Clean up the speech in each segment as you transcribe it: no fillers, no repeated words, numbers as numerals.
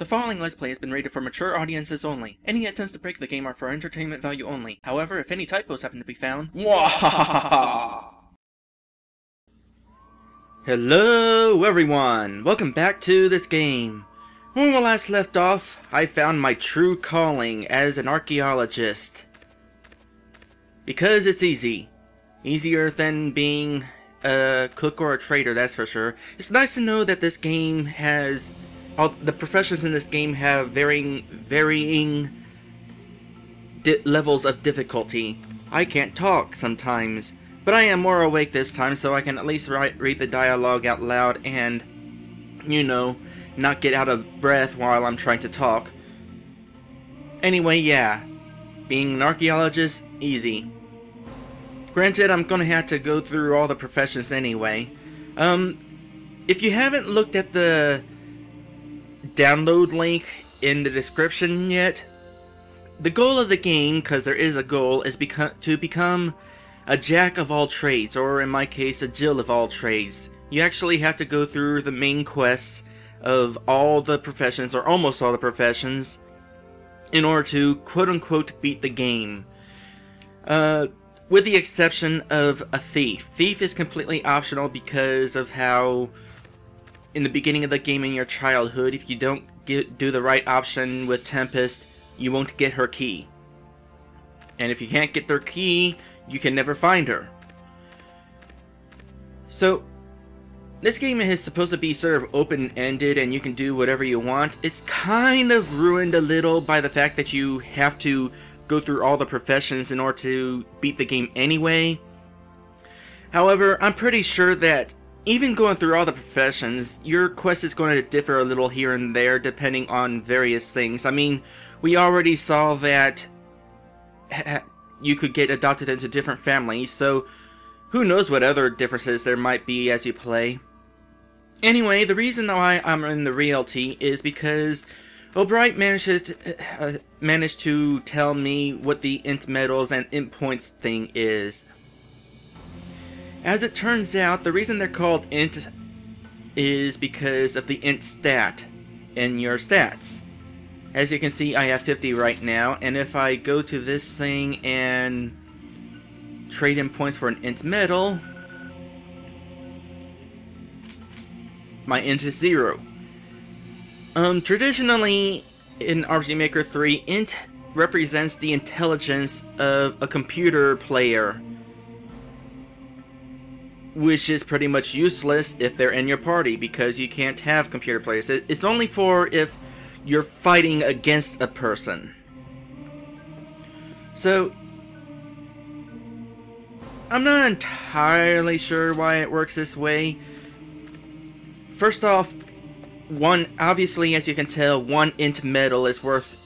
The following Let's Play has been rated for mature audiences only. Any attempts to break the game are for entertainment value only. However, if any typos happen to be found... Hello everyone! Welcome back to this game. When we last left off, I found my true calling as an archaeologist. Because it's easy. Easier than being a cook or a trader, that's for sure. It's nice to know that this game has... the professions in this game have varying levels of difficulty. I can't talk sometimes, but I am more awake this time, so I can at least read the dialogue out loud and, you know, not get out of breath while I'm trying to talk. Anyway, yeah, being an archaeologist, easy. Granted, I'm gonna have to go through all the professions anyway. If you haven't looked at the download link in the description yet, the goal of the game, because there is a goal, is to become a jack of all trades, or in my case, a Jill of all trades. You actually have to go through the main quests of all the professions, or almost all the professions, in order to quote-unquote beat the game. With the exception of a thief. Thief is completely optional because of how in the beginning of the game in your childhood, if you don't do the right option with Tempest, you won't get her key. And if you can't get their key, you can never find her. So, this game is supposed to be sort of open-ended and you can do whatever you want. It's kind of ruined a little by the fact that you have to go through all the professions in order to beat the game anyway. However, I'm pretty sure that even going through all the professions, your quest is going to differ a little here and there depending on various things. I mean, we already saw that you could get adopted into different families, so who knows what other differences there might be as you play. Anyway, the reason why I'm in the realty is because O'Bright managed to tell me what the INT medals and INT points thing is. As it turns out, the reason they're called INT is because of the INT stat in your stats. As you can see, I have 50 right now, and if I go to this thing and trade in points for an INT medal, my INT is 0. Traditionally, in RPG Maker 3, INT represents the intelligence of a computer player, which is pretty much useless if they're in your party, because you can't have computer players. It's only for if you're fighting against a person. So, I'm not entirely sure why it works this way. First off, obviously, as you can tell, one INT medal is worth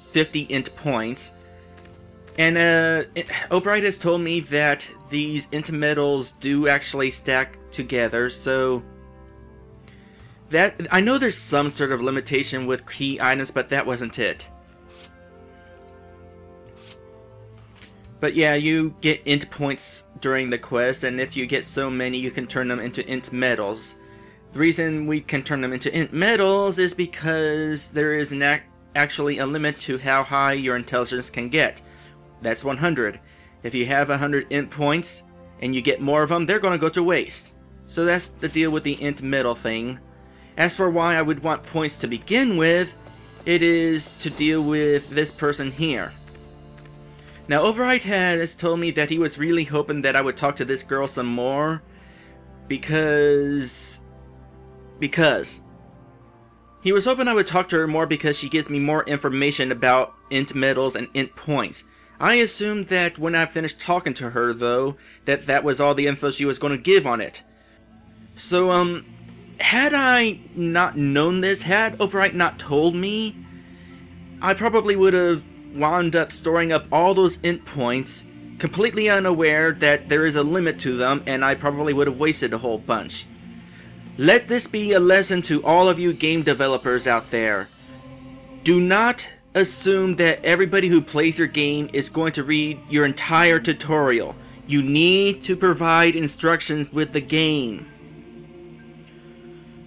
50 INT points. And O'Bright has told me that these INT medals do actually stack together, so that I know there's some sort of limitation with key items, but that wasn't it. But yeah, you get INT points during the quest, and if you get so many, you can turn them into INT medals. The reason we can turn them into INT medals is because there is actually a limit to how high your intelligence can get. That's 100. If you have 100 INT points and you get more of them, they're going to go to waste. So that's the deal with the INT medal thing. As for why I would want points to begin with, it is to deal with this person here. Now, O'Bright has told me that he was really hoping that I would talk to this girl some more because he was hoping I would talk to her more because she gives me more information about INT medals and INT points. I assumed that when I finished talking to her, though, that was all the info she was going to give on it. So, had I not known this, had O'Bright not told me, I probably would have wound up storing up all those INT points, completely unaware that there is a limit to them, and I probably would have wasted a whole bunch. Let this be a lesson to all of you game developers out there. Do not assume that everybody who plays your game is going to read your entire tutorial. You need to provide instructions with the game.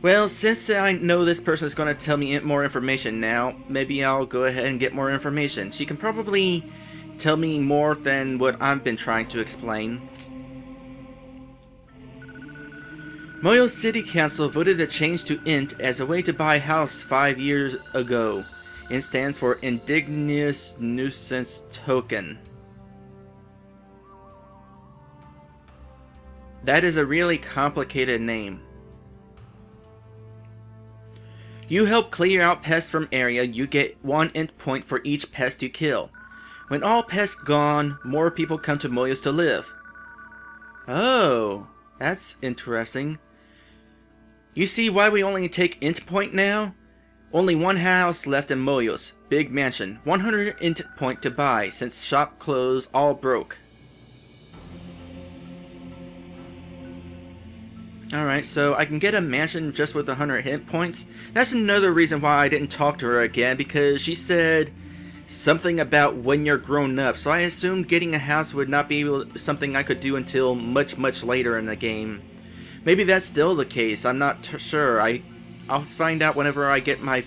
Well, since I know this person is going to tell me more information now, maybe I'll go ahead and get more information. She can probably tell me more than what I've been trying to explain. Moyo City Council voted a change to INT as a way to buy house 5 years ago. INT stands for Indigenous Nuisance Token. That is a really complicated name. You help clear out pests from area, you get 1 INT point for each pest you kill. When all pests gone, more people come to Moyos to live. Oh, that's interesting. You see why we only take INT point now? Only one house left in Moyos, big mansion, 100 INT point to buy since shop closed, all broke. Alright, so I can get a mansion just with 100 hit points. That's another reason why I didn't talk to her again, because she said something about when you're grown up, so I assumed getting a house would not be something I could do until much later in the game. Maybe that's still the case, I'm not sure. I'll find out whenever I get my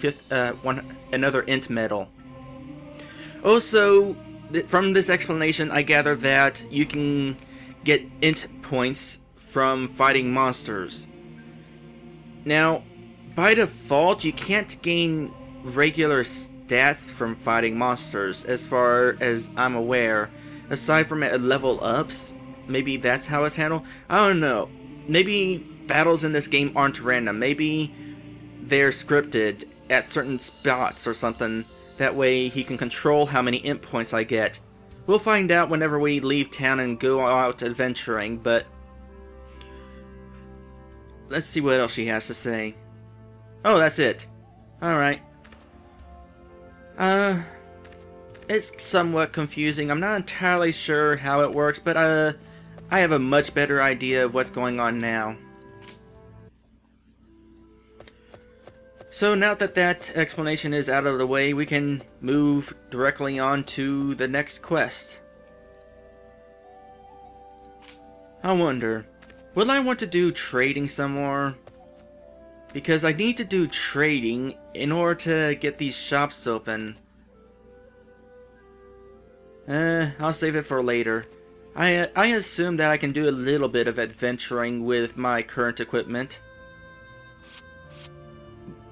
another INT medal. Also, from this explanation I gather that you can get INT points from fighting monsters. Now, by default, you can't gain regular stats from fighting monsters, as far as I'm aware. Aside from at level ups, maybe that's how it's handled. I don't know. Maybe battles in this game aren't random. Maybe they're scripted at certain spots or something. That way he can control how many INT points I get. We'll find out whenever we leave town and go out adventuring, but let's see what else she has to say. Oh, that's it. Alright. It's somewhat confusing. I'm not entirely sure how it works, but I have a much better idea of what's going on now. So now that that explanation is out of the way, we can move directly on to the next quest. I wonder, will I want to do trading some more? Because I need to do trading in order to get these shops open. I'll save it for later. I assume that I can do a little bit of adventuring with my current equipment,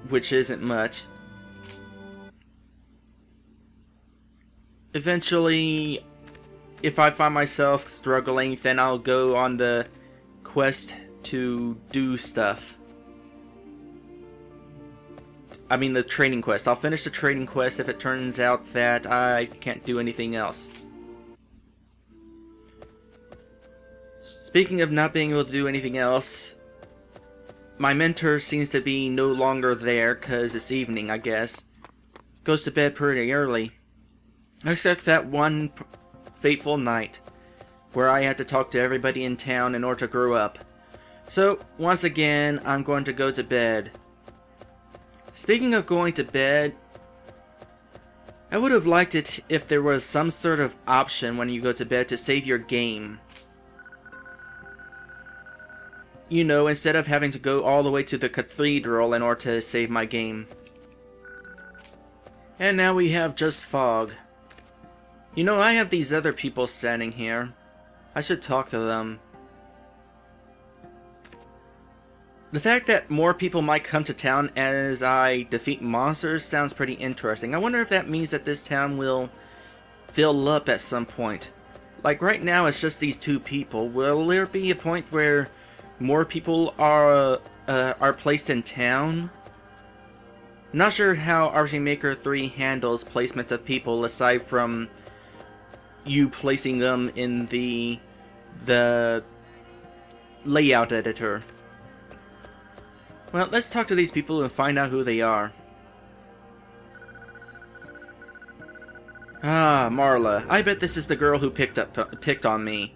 which isn't much. Eventually, if I find myself struggling, then I'll go on the quest to do stuff. I mean the trading quest. I'll finish the trading quest if it turns out that I can't do anything else. Speaking of not being able to do anything else, my mentor seems to be no longer there because it's evening, I guess. Goes to bed pretty early. Except that one fateful night where I had to talk to everybody in town in order to grow up. So, once again, I'm going to go to bed. Speaking of going to bed, I would have liked it if there was some sort of option when you go to bed to save your game. You know, instead of having to go all the way to the cathedral in order to save my game. And now we have just fog. You know, I have these other people standing here. I should talk to them. The fact that more people might come to town as I defeat monsters sounds pretty interesting. I wonder if that means that this town will fill up at some point. Like right now it's just these two people. Will there be a point where more people are placed in town? I'm not sure how RG Maker 3 handles placement of people aside from you placing them in the layout editor. Well, let's talk to these people and find out who they are. Ah, Marla. I bet this is the girl who picked on me.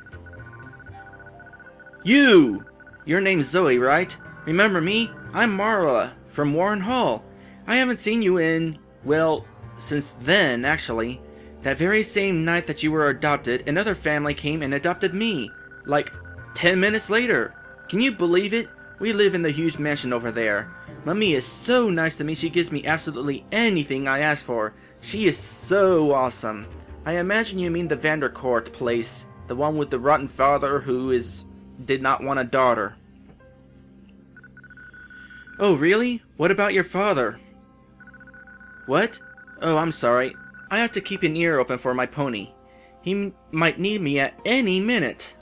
You! Your name's Zoe, right? Remember me? I'm Marla, from Warren Hall. I haven't seen you in, well, since then, actually. That very same night that you were adopted, another family came and adopted me. Like, 10 minutes later. Can you believe it? We live in the huge mansion over there. Mummy is so nice to me, she gives me absolutely anything I ask for. She is so awesome. I imagine you mean the Vandercourt place, the one with the rotten father who did not want a daughter. Oh, really? What about your father? What? Oh, I'm sorry. I have to keep an ear open for my pony. He might need me at any minute.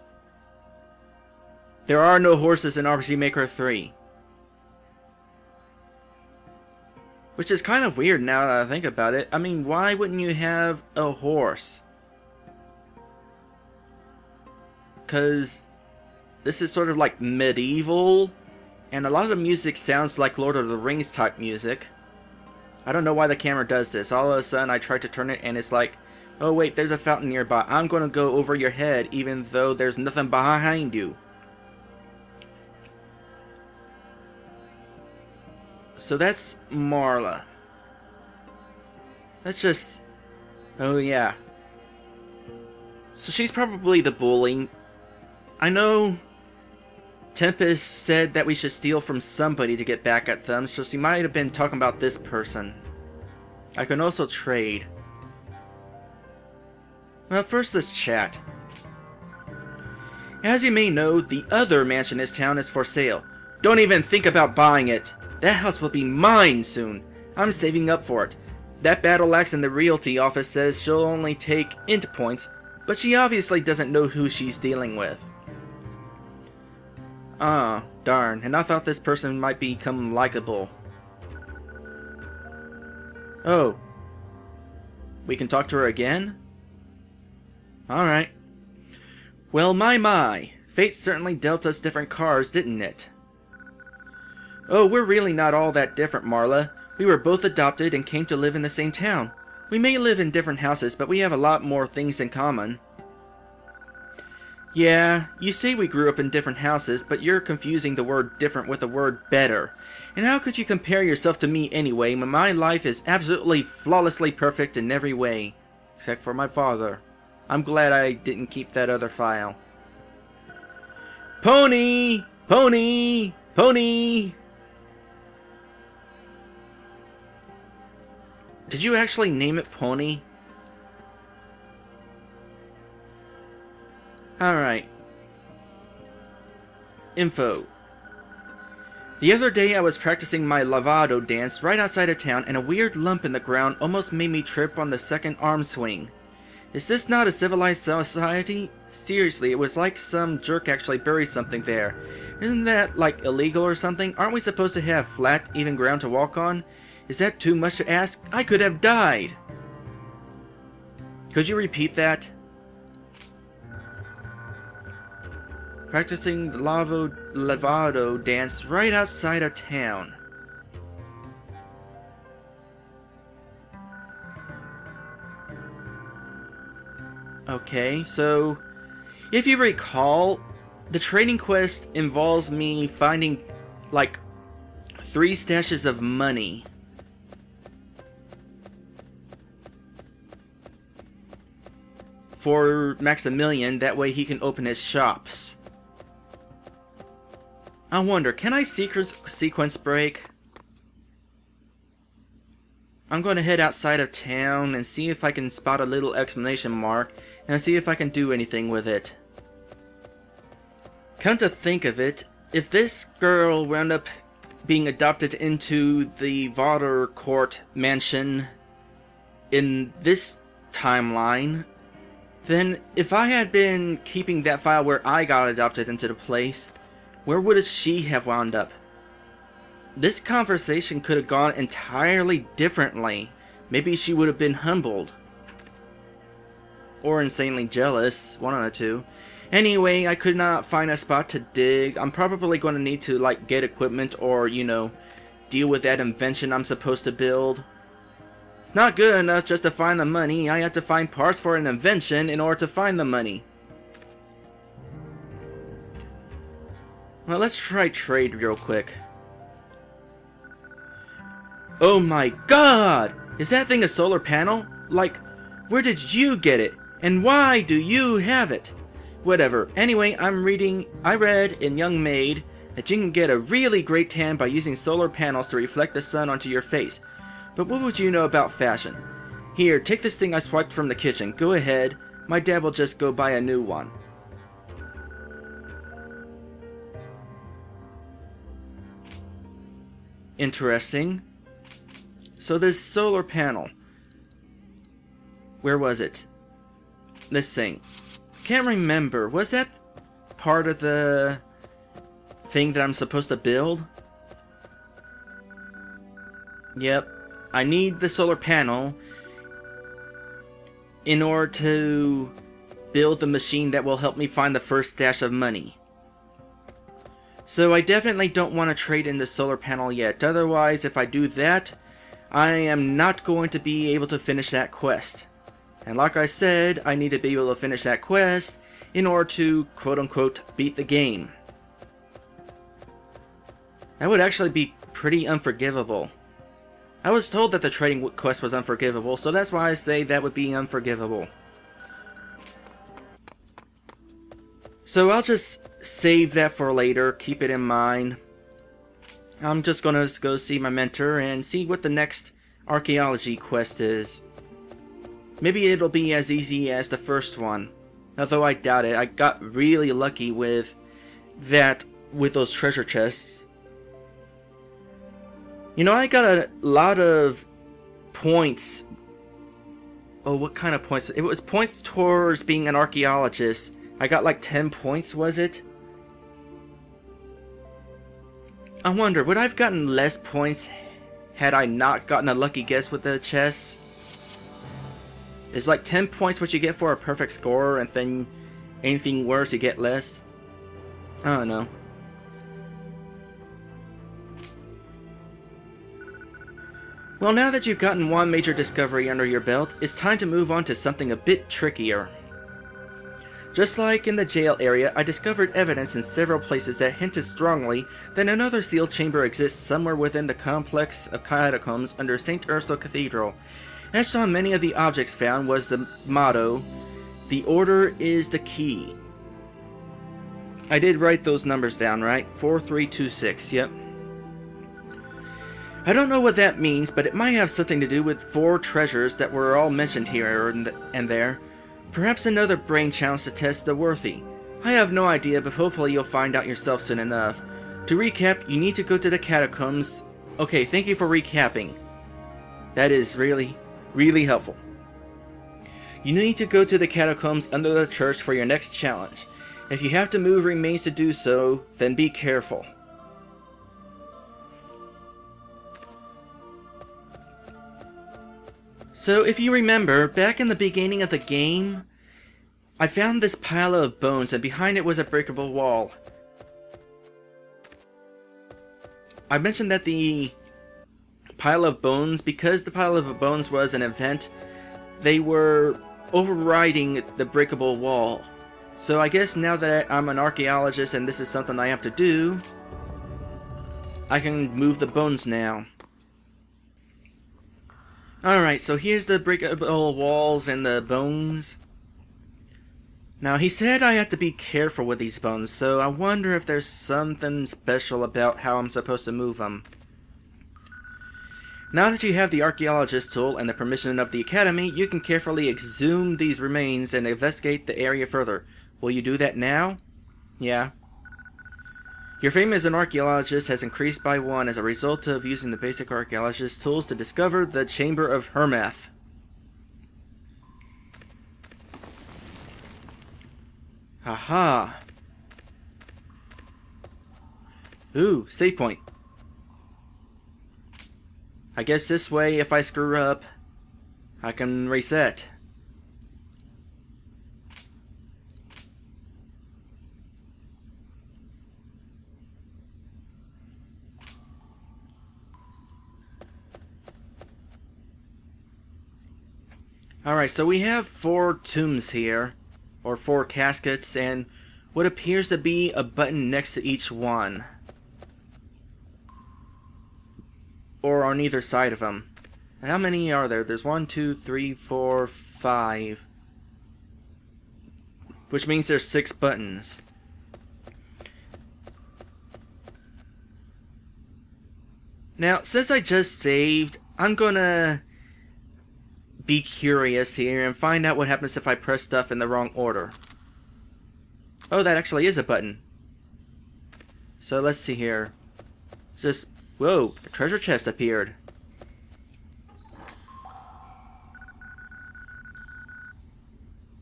There are no horses in RPG Maker 3. Which is kind of weird now that I think about it. I mean, why wouldn't you have a horse? Because this is sort of like medieval, and a lot of the music sounds like Lord of the Rings type music. I don't know why the camera does this. All of a sudden I try to turn it and it's like, oh wait, there's a fountain nearby. I'm going to go over your head even though there's nothing behind you. So that's Marla. That's just... oh yeah. So she's probably the bully. I know Tempest said that we should steal from somebody to get back at them, so she might have been talking about this person. I can also trade. Well, first let's chat. As you may know, the other mansion in this town is for sale. Don't even think about buying it. That house will be mine soon. I'm saving up for it. That battle axe in the realty office says she'll only take INT points, but she obviously doesn't know who she's dealing with. Ah, darn, and I thought this person might become likable. Oh. We can talk to her again? Alright. Well, my. Fate certainly dealt us different cards, didn't it? Oh, we're really not all that different, Marla. We were both adopted and came to live in the same town. We may live in different houses, but we have a lot more things in common. Yeah, you say we grew up in different houses, but you're confusing the word different with the word better. And how could you compare yourself to me anyway when my life is absolutely flawlessly perfect in every way? Except for my father. I'm glad I didn't keep that other file. Pony! Pony! Pony! Did you actually name it Pony? Alright. Info. The other day I was practicing my lavado dance right outside of town and a weird lump in the ground almost made me trip on the second arm swing. Is this not a civilized society? Seriously, it was like some jerk actually buried something there. Isn't that like illegal or something? Aren't we supposed to have flat, even ground to walk on? Is that too much to ask? I could have died! Could you repeat that? Practicing the lavado dance right outside of town. Okay, so if you recall, the trading quest involves me finding like 3 stashes of money. For Maximilian, that way he can open his shops. I wonder, can I sequence break? I'm going to head outside of town and see if I can spot a little exclamation mark and see if I can do anything with it. Come to think of it, if this girl wound up being adopted into the Vandercourt mansion in this timeline, then if I had been keeping that file where I got adopted into the place, where would she have wound up? This conversation could have gone entirely differently. Maybe she would have been humbled. Or insanely jealous, one of the two. Anyway, I could not find a spot to dig. I'm probably going to need to like get equipment or, you know, deal with that invention I'm supposed to build. It's not good enough just to find the money. I have to find parts for an invention in order to find the money. Well, let's try trade real quick. Oh my god! Is that thing a solar panel? Like, where did you get it? And why do you have it? Whatever. Anyway, I read in Young Maid that you can get a really great tan by using solar panels to reflect the sun onto your face. But what would you know about fashion? Here, take this thing I swiped from the kitchen. Go ahead. My dad will just go buy a new one. Interesting. So this solar panel. Where was it? This thing. Can't remember. Was that part of the thing that I'm supposed to build? Yep. I need the solar panel in order to build the machine that will help me find the first stash of money. So I definitely don't want to trade in the solar panel yet. Otherwise, if I do that, I am not going to be able to finish that quest. And like I said, I need to be able to finish that quest in order to, quote-unquote, beat the game. That would actually be pretty unforgivable. I was told that the trading quest was unforgivable, so that's why I say that would be unforgivable. So I'll just save that for later, keep it in mind. I'm just gonna go see my mentor and see what the next archaeology quest is. Maybe it'll be as easy as the first one. Although I doubt it. I got really lucky with that, with those treasure chests. You know, I got a lot of points. Oh, what kind of points? It was points towards being an archaeologist. I got like 10 points, was it? I wonder, would I have gotten less points had I not gotten a lucky guess with the chests? Is like 10 points what you get for a perfect score, and then anything worse you get less? I don't know. Well, now that you've gotten one major discovery under your belt, it's time to move on to something a bit trickier. Just like in the jail area, I discovered evidence in several places that hinted strongly that another sealed chamber exists somewhere within the complex of Catacombs under St. Ursus Cathedral. Etched on many of the objects found was the motto, "The order is the key." I did write those numbers down, right? 4326, yep. I don't know what that means, but it might have something to do with 4 treasures that were all mentioned here and there. Perhaps another brain challenge to test the worthy. I have no idea, but hopefully you'll find out yourself soon enough. To recap, you need to go to the Catacombs. Okay, thank you for recapping. That is really helpful. You need to go to the Catacombs under the church for your next challenge. If you have to move remains to do so, then be careful. So, if you remember, back in the beginning of the game, I found this pile of bones, and behind it was a breakable wall. I mentioned that the pile of bones, because the pile of bones was an event, they were overriding the breakable wall. So I guess now that I'm an archaeologist and this is something I have to do, I can move the bones now. Alright, so here's the breakable walls and the bones. Now, he said I have to be careful with these bones, so I wonder if there's something special about how I'm supposed to move them. Now that you have the archaeologist tool and the permission of the academy, you can carefully exhume these remains and investigate the area further. Will you do that now? Yeah. Your fame as an archaeologist has increased by 1 as a result of using the basic archaeologist tools to discover the Chamber of Hermath. Haha. Ooh, save point. I guess this way, if I screw up, I can reset. Alright, so we have 4 tombs here, or 4 caskets, and what appears to be a button next to each one. Or on either side of them. How many are there? There's 1, 2, 3, 4, 5. Which means there's 6 buttons. Now, since I just saved, I'm gonna be curious here and find out what happens if I press stuff in the wrong order. Oh, that actually is a button. So let's see here. Just, whoa, a treasure chest appeared.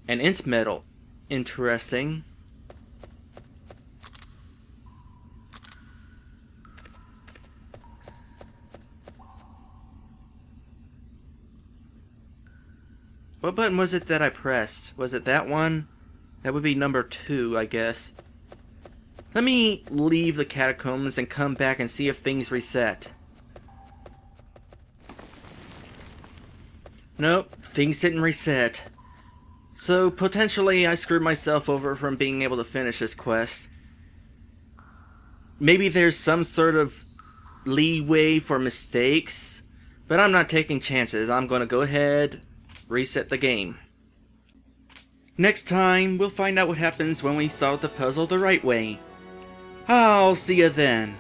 An INT medal. Interesting. What button was it that I pressed? Was it that one? That would be number 2, I guess. Let me leave the catacombs and come back and see if things reset. Nope, things didn't reset. So, potentially, I screwed myself over from being able to finish this quest. Maybe there's some sort of leeway for mistakes, but I'm not taking chances. I'm going to go ahead, reset the game. Next time, we'll find out what happens when we solve the puzzle the right way. I'll see you then.